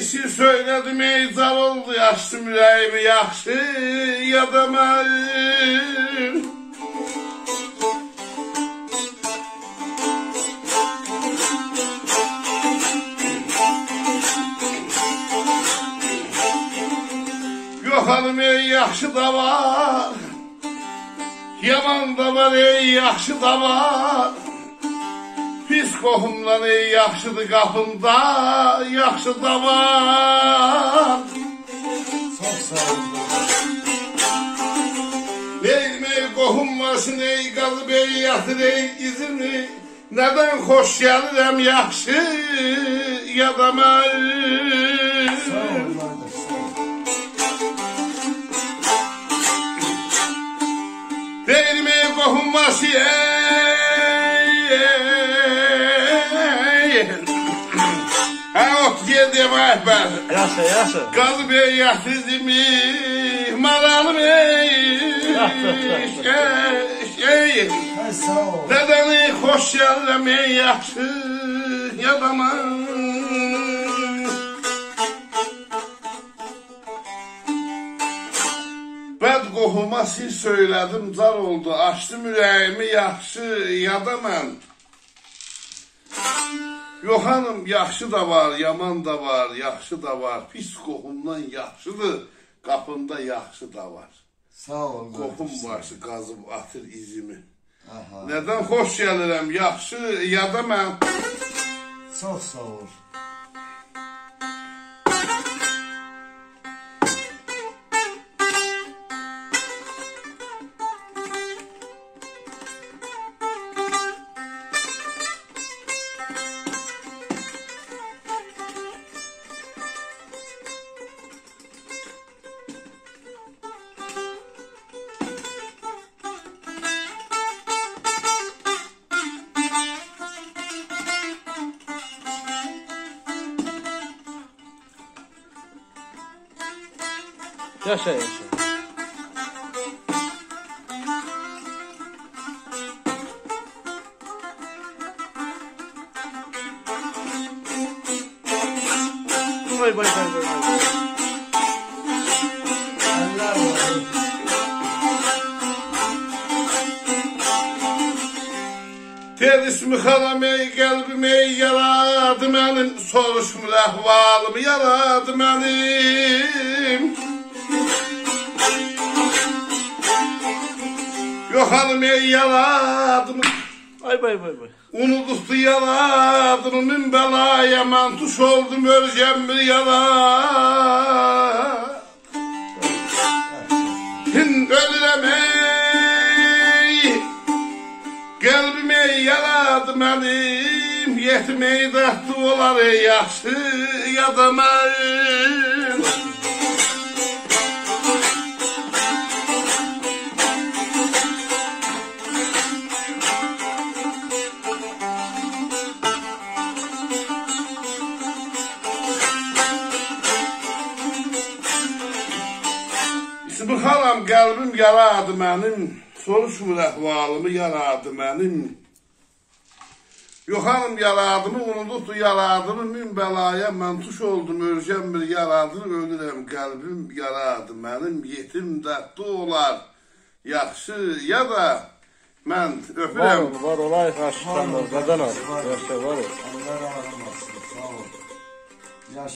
iyisi söyledim ey zar oldu yaşlı yüreğimi yaxşı ya da mən. Yok hanım ey yaxşı da var, yaman da var ey yaxşı da var. Pis qohumdan ey yaxşıdır qapımda, yaxşı da var. Çok sağ olun. Neyim ey qohum varsın ey qazı bey yatır ey izini. Nədən xoş gəlirəm yaxşı ya da mən. Sağ olun kardeş, sağ olun. Deyim ey qohum varsın ot geldim ahber. Yaşa yaşa. Qazı bey yatırdımı maralım ey. Hay sağ ol. Dedəni xoş gəlirəm ey yaxşı yadama. Bəd qohuma siz söylədim zar oldu, açdım ürəyimi yaxşı yadama. Yox hanım, yaxşı da var, yaman da var, yaxşı da var. Pis qohumdan yaxşıdır, qapında yaxşı da var. Sağ ol. Qohum varsa qazıb atır izimi. Aha. Nədən xoş gəlirəm, yaxşı ya da mən. Çok sağ ol. Yaşa yaşa. Vay vay vay vay. Allah var. Terismi xalam ey qəlbim ey yaradı mənim. Soruşmur əhvalımı yaradı mənim. Yox hanım ey yaradım. Ay vay vay vay. Unutdu yaradım min belaya mən tuş oldum öleceğim bir yara. Ölürəm ey qəlbim ey yaradı mənim. Yetim ey dəxti olar ey yaxşı ya da mən. İsmi xalam qəlbim yaradı mənim. Soruşmur əhvalımı yaradı mənim. Yox hanım yaradımı unutdu yaradımı min bəlaya mən tuş oldum öleceğim bir yaradır ölürəm qəlbim yaradı mənim. Yetim dərdli olar yaxşı ya da mən Var öpürəm. ol var ol ay aşıqdan ol. Qadan ol. Yaşa var ol. Allah razı olsun. Sağ ol. Yaş